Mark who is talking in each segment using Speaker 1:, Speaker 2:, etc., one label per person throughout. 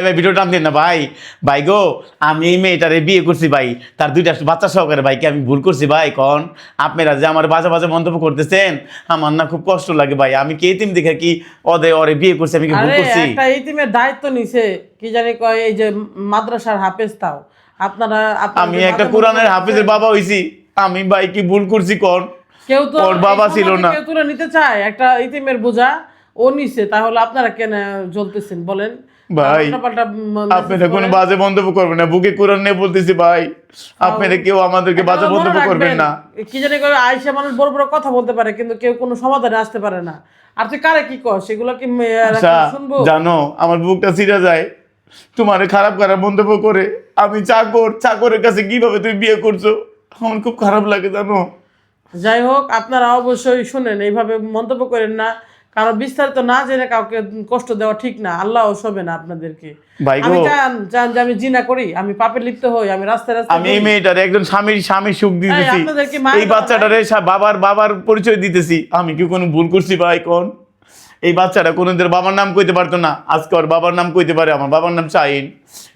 Speaker 1: ভাই ভিডিও টান দিন না ভাই। ভাই গো, আমি এই মেয়েটারে বিয়ে করছি ভাই, তার 2টা বাচ্চা সহকারে। ভাই কি আমি ভুল করছি ভাই? কন আপনারা যে আমার বাজে বাজে মন্তব্য করতেছেন, আমার না খুব কষ্ট লাগে ভাই। আমি কি এতিম দেখে কি ওরে বিয়ে করছি? আমি কি ভুল
Speaker 2: আরে
Speaker 1: করছি?
Speaker 2: একটা ইতিমের দায়িত্ব নিছে, কি জানি কয় এই যে মাদ্রাসার হাফেজ তাও আপনারা
Speaker 1: আমি একটা কোরআনের হাফিজের বাবা হইছি, আমি ভাই কি ভুল করছি? কন
Speaker 2: কেউ তো
Speaker 1: ওর বাবা
Speaker 2: এই
Speaker 1: ছিল
Speaker 2: সমাজে
Speaker 1: না
Speaker 2: কেউ তুলে নিতে চায় একটা ইতিমের বোঝা, ও নিছে, তাহলে আপনারা কেন জ্বলতেছেন বলেন?
Speaker 1: ভাই।
Speaker 2: উল্টাপাল্টা
Speaker 1: আপনারা কোনো বাজে মন্তব্য করবেন না, বুকে কোরআন নিয়ে বলতেছি ভাই। আপনারা কেউ আমাদেরকে বাজে মন্তব্য করবেন না।
Speaker 2: কি জানি কবে আয়সা মানুষ বড় বড় কথা বলতে পারে, কিন্তু কেউ কোনো সমাধানে আসতে পারে না। আর তুই কারে কি কর সেগুলো কি
Speaker 1: আচ্ছা,
Speaker 2: শুনবো?
Speaker 1: জানো আমার বুকটা ছিঁড়ে যায় তোমার খারাপ খারাপ মন্তব্য করে। আমি চাকরের কাছে কিভাবে তুমি বিয়ে করছো, আমার খুব খারাপ লাগে জানো।
Speaker 2: যাই হোক, আপনারা অবশ্যই শুনেন, এইভাবে মন্তব্য করেন না, কারণ বিস্তারিত না জেনে কাউকে কষ্ট দেওয়া ঠিক না। আল্লাহও শোবে না আপনাদেরকে।
Speaker 1: ভাই
Speaker 2: আমি
Speaker 1: গো,
Speaker 2: চান যে আমি জিনা করি, আমি পাপে লিপ্ত হই, আমি রাস্তায় রাস্তায়
Speaker 1: আমি এই মেয়েটারে একজন স্বামীর সুখ দিতেছি,
Speaker 2: আপনাদের কি মায়ের
Speaker 1: এই বাচ্চাটারে বাবার পরিচয় দিতেছি। আমি কি কোনো ভুল করছি ভাই? কোন এই বাচ্চাটা কোনোদিন বাবার নাম কইতে পারতো না, আজকে ওর বাবার নাম কইতে পারে। আমার বাবার নাম শাহিন।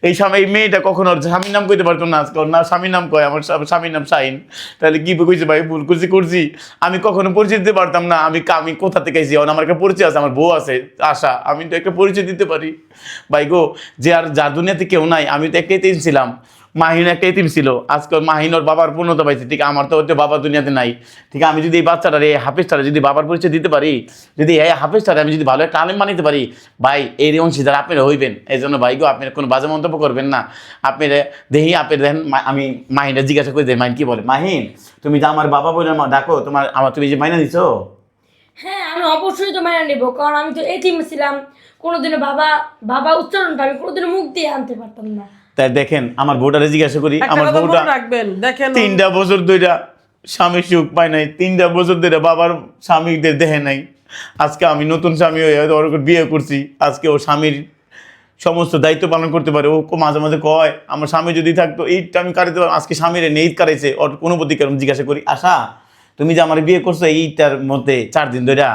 Speaker 1: এই মেয়েটা কখনো ওর স্বামীর নাম কইতে পারতো না, আজকে ওর না স্বামীর নাম কয়, আমার স্বামীর নাম শাহিন। তাহলে কি কইছে ভাই? ভুল করছি। আমি কখনো পরিচয় দিতে পারতাম না। আমি কোথা থেকে আইছি? আমার একটা পরিচয় আছে, আমার বউ আছে আশা, আমি তো একটা পরিচয় দিতে পারি। ভাই গো, যার দুনিয়াতে কেউ নাই, আমি তো একটা এতিম ছিলাম। মাহিন একটা এতিম ছিল, আজকে মাহিন ওর বাবার পূর্ণতা পাইছে। ঠিক আমার তো হচ্ছে বাবা দুনিয়াতে নাই। ঠিক আমি যদি এই বাচ্চাটারে এই হাফেজটারে যদি বাবার পরিচয় দিতে পারি, যদি এই হাফেজটারে আমি যদি ভালো একটা আলেম বানাইতে পারি, ভাই এই অংশীদার আপনারা হইবেন। এই জন্য ভাই গো, আপনারা কোনো বাজে মন্তব্য করবেন না। আপনারা দেখি আপনি দেখেন, আমি মাহিনটা জিজ্ঞাসা করে দেয়, মাহিন কি বলে? মাহিন, তুমি যে আমার বাবা বলে ডাকো, তুমি যে মাইনা দিছো?
Speaker 3: হ্যাঁ, আমি অবশ্যই তো মাইনা নেবো, কারণ আমি তো এতিম ছিলাম। কোনোদিনও বাবা বাবা উচ্চারণটা আমি কোনোদিনও মুখ দিয়ে আনতে পারতাম না।
Speaker 1: তাই দেখেন, আমার বউটারে জিজ্ঞাসা করি,
Speaker 2: একটা
Speaker 1: আমার
Speaker 2: কথা
Speaker 1: বউটা
Speaker 2: মনে রাখবেন, দেখেন
Speaker 1: 3টা বছর ধরে স্বামীর সুখ পায় নাই, 3টা বছর ধরে বাবার স্বামীদের দেহে নাই। আজকে আমি নতুন স্বামী হয়ে ওর বিয়ে করছি, আজকে ও স্বামীর সমস্ত দায়িত্ব পালন করতে পারে। ও মাঝে মাঝে কয় আমার স্বামী যদি থাকতো এইটা আমি কাটাতে পারতাম। আজকে স্বামীর নেই কাটাইছে, ওর কোনো প্রতি কেরম জিজ্ঞাসা করি, আশা তুমি যে আমার বিয়ে করছো এইটার মধ্যে 4 দিন ধরে,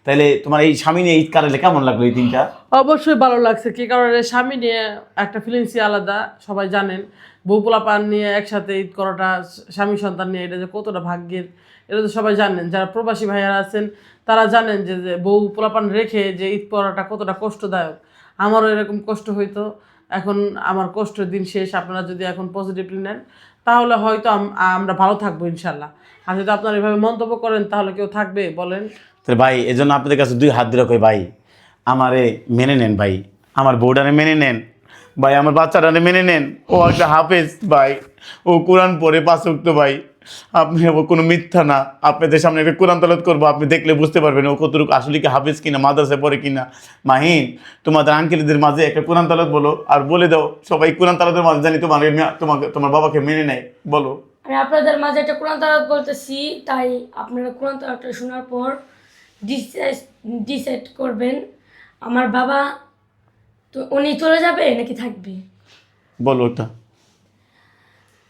Speaker 1: তাহলে তোমার এই স্বামী নিয়ে ঈদ কাটালে কেমন লাগলো এই দিনটা?
Speaker 2: অবশ্যই ভালো লাগছে। কি কারণে? স্বামী নিয়ে একটা ফিলিংসই আলাদা, সবাই জানেন। বউ পোলাপান নিয়ে একসাথে ঈদ করাটা, স্বামী সন্তান নিয়ে, এটা যে কতটা ভাগ্যের, এটা তো সবাই জানেন। যারা প্রবাসী ভাইয়ারা আছেন তারা জানেন যে বউ পোলাপান রেখে যে ঈদ করাটা কতটা কষ্টদায়ক। আমারও এরকম কষ্ট হইতো। এখন আমার কষ্টের দিন শেষ। আপনারা যদি এখন পজিটিভলি নেন, তাহলে হয়তো আমরা ভালো থাকবো ইনশাল্লাহ। আর যদি আপনারা এভাবে মন্তব্য করেন, তাহলে কেউ থাকবে বলেন?
Speaker 1: তাহলে ভাই, এই জন্য আপনাদের কাছে 2 হাত ধরে কই ভাই, আমারে মেনে নেন ভাই, আমার বউডারে মেনে নেন ভাই, আমার বাচ্চাটারে মেনে নেন। ও একটা হাফেজ ভাই, ও কোরআন পড়ে 5 ওয়াক্ত ভাই। আপনি কোনো মিথ্যা না, আপনাদের সামনে একটা কোরআন তেলাওয়াত করবো, আপনি দেখলে বুঝতে পারবেন ও কতটুকু আসলে কি হাফেজ কিনা, মাদ্রাসায় পড়ে কিনা। মাহিন, তোমাদের আঙ্কেলদের মাঝে একটা কোরআন তেলাওয়াত বলো, আর বলে দাও সবাই কোরআন তেলাওয়াতের মাঝে জানি তোমার বাবাকে মেনে নেয়। বলো।
Speaker 3: আমি আপনাদের মাঝে একটা কোরআন তেলাওয়াত বলতেছি, তাই আপনারা কোরআন তেলাওয়াতটা শোনার পর ডিসাইড করবেন আমার বাবা তো উনি চলে যাবে নাকি থাকবে।
Speaker 1: বলো ওটা।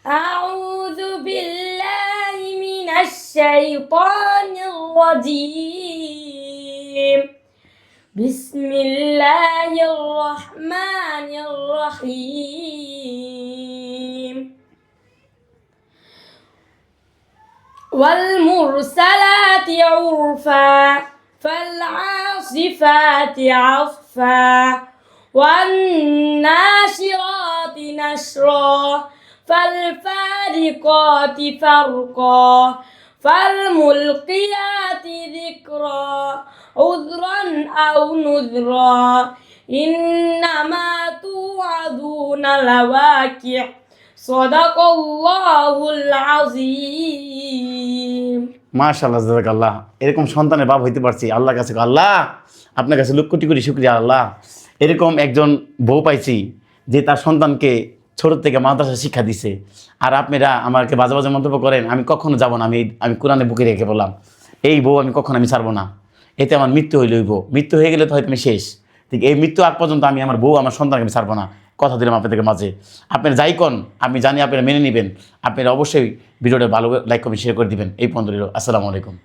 Speaker 3: আউযু বিল্লাহি মিনাশ শাইতানির রাজীম। বিসমিল্লাহির রহমানির রহিম। ওয়াল মুরসালাতি উরফা ফালআসিফাতি আসফা والناشرات نشرا فالفارقات فرقا فالملقيات ذكرا عذرا أو نذرا إنما توعدون لواقع صدق الله العظيم।
Speaker 1: মাশাআল্লাহ, জাযাকাল্লাহ। এরকম সন্তানের বাপ হইতে পারছি, আল্লাহর কাছে আল্লাহ আপনার কাছে লক্ষ কোটি কোটি শুকরিয়া আল্লাহ। এরকম একজন বউ পাইছি যে তার সন্তানকে ছোট থেকে মাদ্রাসা শিক্ষা দিছে। আর আপনারা আমাকে বাজে বাজে মন্তব্য করেন, আমি কখনো যাব না। আমি কোরআনে বুকে রেখে বললাম, এই বউ আমি কখনো ছাড়বো না। এতে আমার মৃত্যু হইলে হইব, মৃত্যু হয়ে গেলে তো হয়তো আমি শেষ। ঠিক এই মৃত্যু আগ পর্যন্ত আমি আমার বউ আমার সন্তানকে আমি ছাড়বো না, কথা দিলাম আপনাদের মাঝে। আপনারা যাই কন, আমি জানি আপনারা মেনে নেবেন। আপনারা অবশ্যই ভিডিওটা ভালো লাইক কমেন্ট শেয়ার করে দিবেন। এই পর্যন্ত রইল। আসসালামু আলাইকুম।